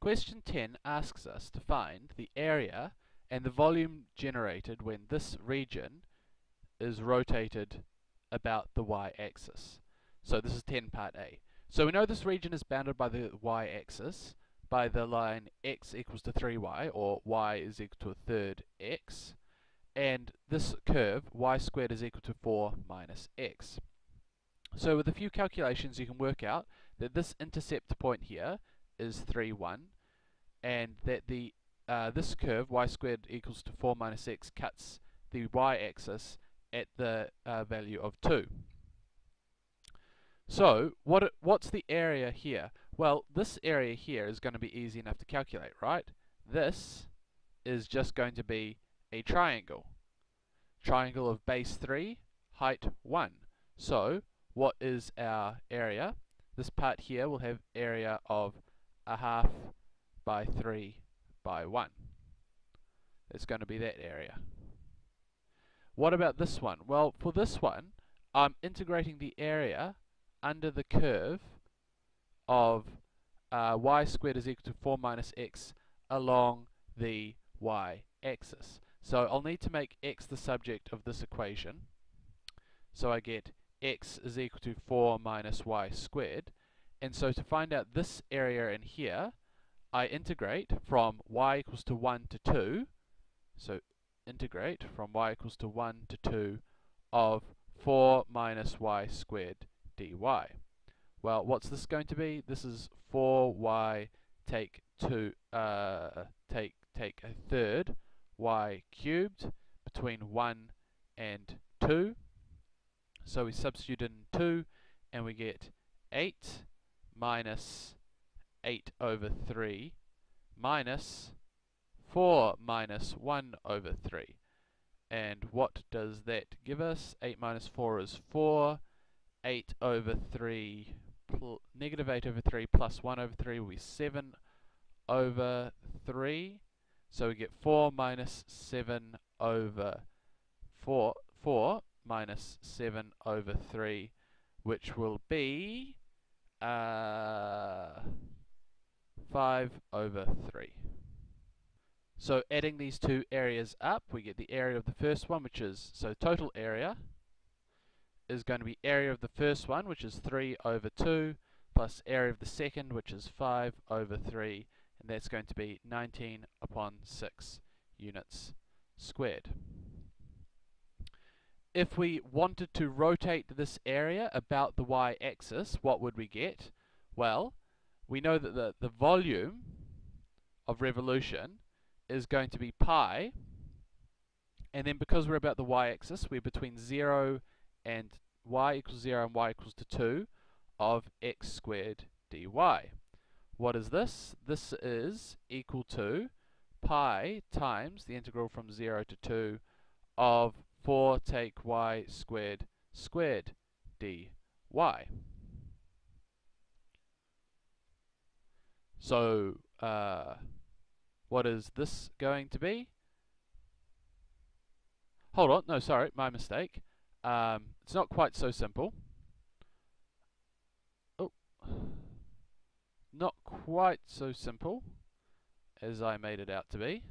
Question 10 asks us to find the area and the volume generated when this region is rotated about the y-axis. So this is 10 part A. So we know this region is bounded by the y-axis by the line x equals to 3y, or y is equal to a third x, and this curve y squared is equal to 4 minus x. So with a few calculations you can work out that this intercept point here is 3, 1, and that the this curve y squared equals to 4 minus x cuts the y-axis at the value of 2. So what's the area here? Well, this area here is going to be easy enough to calculate, right? This is just going to be a triangle. Triangle of base 3, height 1. So what is our area? This part here will have area of 1/2 by 3 by 1. It's going to be that area. What about this one? Well, for this one, I'm integrating the area under the curve of y squared is equal to 4 minus x along the y-axis. So I'll need to make x the subject of this equation. So I get x is equal to 4 minus y squared. And so to find out this area in here, I integrate from y equals to 1 to 2. So integrate from y equals to 1 to 2 of 4 minus y squared dy. Well, what's this going to be? This is 4y take a third y cubed between 1 and 2. So we substitute in 2 and we get 8 minus 8 over 3 minus 4 minus 1 over 3. And what does that give us? 8 minus 4 is 4. 8 over 3, negative 8 over 3 plus 1 over 3 will be 7 over 3. So we get 4 minus 7 over 4 minus 7 over 3, which will be 5 over 3. So adding these two areas up, we get the area of the first one, which is, so total area is going to be area of the first one, which is 3 over 2, plus area of the second, which is 5 over 3, and that's going to be 19 upon 6 units squared. If we wanted to rotate this area about the y-axis, what would we get? Well, we know that the volume of revolution is going to be pi, and then because we're about the y-axis, we're between 0 and y equals 0 and y equals to 2 of x squared dy. What is this? This is equal to pi times the integral from 0 to 2 of 4 take y squared squared dy. So what is this going to be? Hold on, no, sorry, my mistake. It's not quite so simple. Oh, not quite so simple as I made it out to be.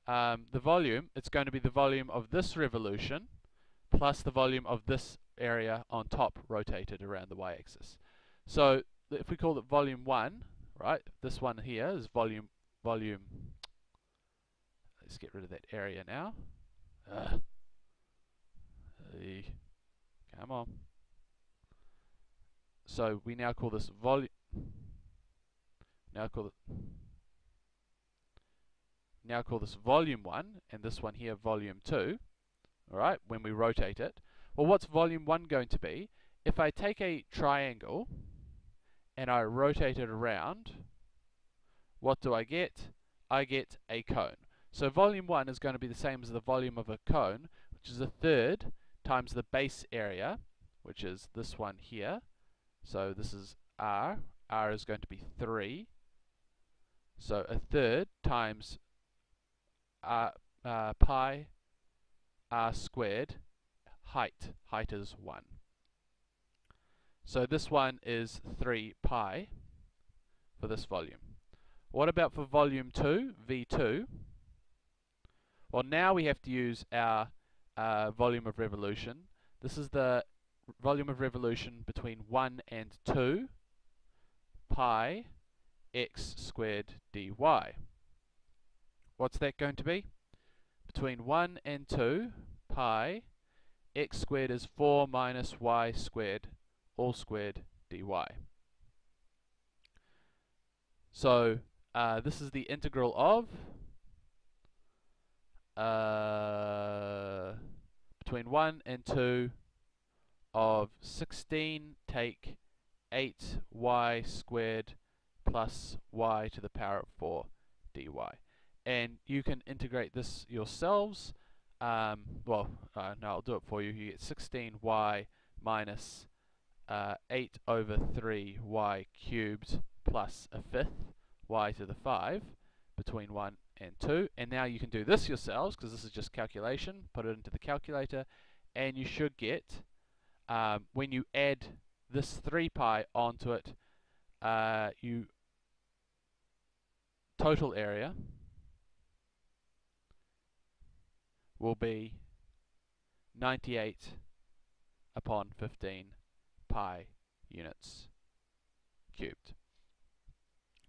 The volume, it's going to be the volume of this revolution plus the volume of this area on top rotated around the y-axis. So if we call it volume 1, right, this one here is volume, let's get rid of that area now. Come on. So we now call this volume, now call this volume 1, and this one here volume 2, alright, when we rotate it. Well, what's volume 1 going to be? If I take a triangle and I rotate it around, what do I get? I get a cone. So volume 1 is going to be the same as the volume of a cone, which is a third times the base area, which is this one here. So this is r. R is going to be 3. So a third times pi r squared, height is 1. So this one is 3 pi. for this volume. What about for volume 2, V2? Well, now we have to use our volume of revolution. This is the volume of revolution between 1 and 2 pi x squared dy. What's that going to be? Between 1 and 2 pi x squared is 4 minus y squared all squared dy. So this is the integral of between 1 and 2 of 16 take 8y squared plus y to the power of 4 dy. And you can integrate this yourselves. No, I'll do it for you. You get 16y minus 8 over 3y cubed plus a fifth y to the 5 between 1 and 2. And now you can do this yourselves, because this is just calculation. Put it into the calculator, and you should get, when you add this 3 pi onto it, total area will be 98 upon 15 pi units cubed.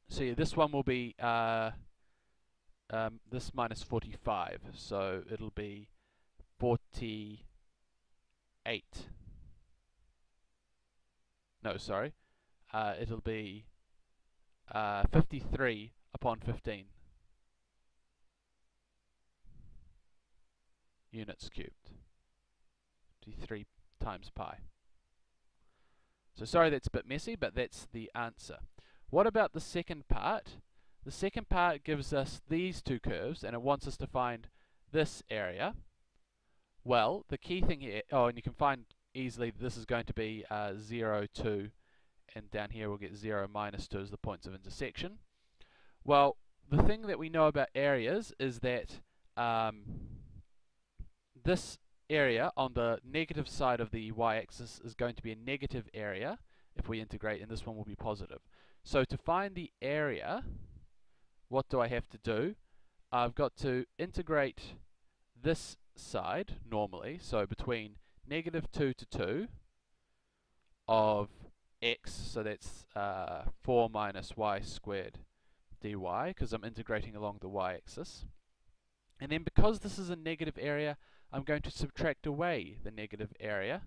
So yeah, this one will be this minus 45, so it'll be 48. No, sorry. It'll be 53 upon 15 units cubed. 53 times pi. So sorry that's a bit messy, but that's the answer. What about the second part? The second part gives us these two curves, and it wants us to find this area. Well, the key thing here, and you can find easily this is going to be 0, 2, and down here we'll get 0, minus 2 as the points of intersection. Well, the thing that we know about areas is that this area on the negative side of the y-axis is going to be a negative area if we integrate, and this one will be positive. So to find the area, what do I have to do? I've got to integrate this side normally, so between negative 2 to 2 of x, so that's 4 minus y squared dy, because I'm integrating along the y-axis. And then because this is a negative area, I'm going to subtract away the negative area.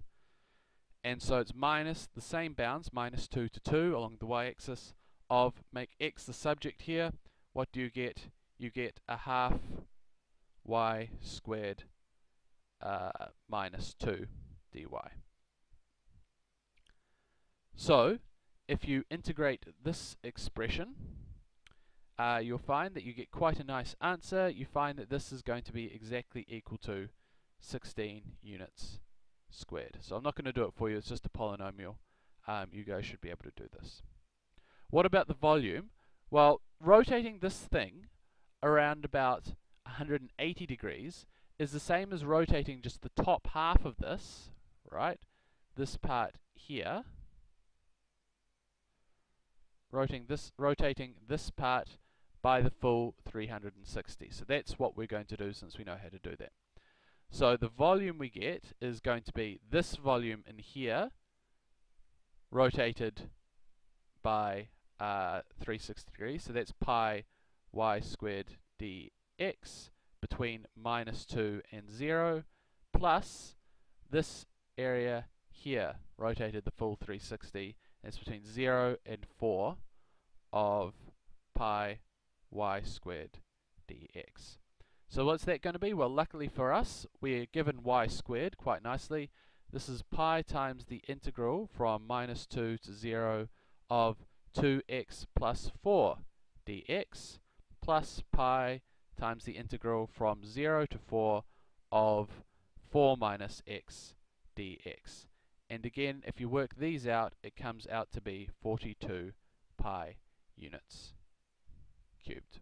And so it's minus the same bounds, minus 2 to 2 along the y-axis of, make x the subject here. What do you get? You get a half y squared minus 2 dy. So if you integrate this expression, you'll find that you get quite a nice answer. You find that this is going to be exactly equal to 16 units squared. So I'm not going to do it for you, it's just a polynomial. You guys should be able to do this. What about the volume? Well, rotating this thing around about 180 degrees is the same as rotating just the top half of this, right? This part here. Rotating this part by the full 360. So that's what we're going to do since we know how to do that. So the volume we get is going to be this volume in here rotated by 360 degrees. So that's pi y squared dx between minus 2 and 0 plus this area here rotated the full 360. That's between 0 and 4 of pi y squared dx. So what's that going to be? Well, luckily for us, we're given y squared quite nicely. This is pi times the integral from minus 2 to 0 of 2x plus 4 dx plus pi times the integral from 0 to 4 of 4 minus x dx. And again, if you work these out, it comes out to be 42 pi units cubed.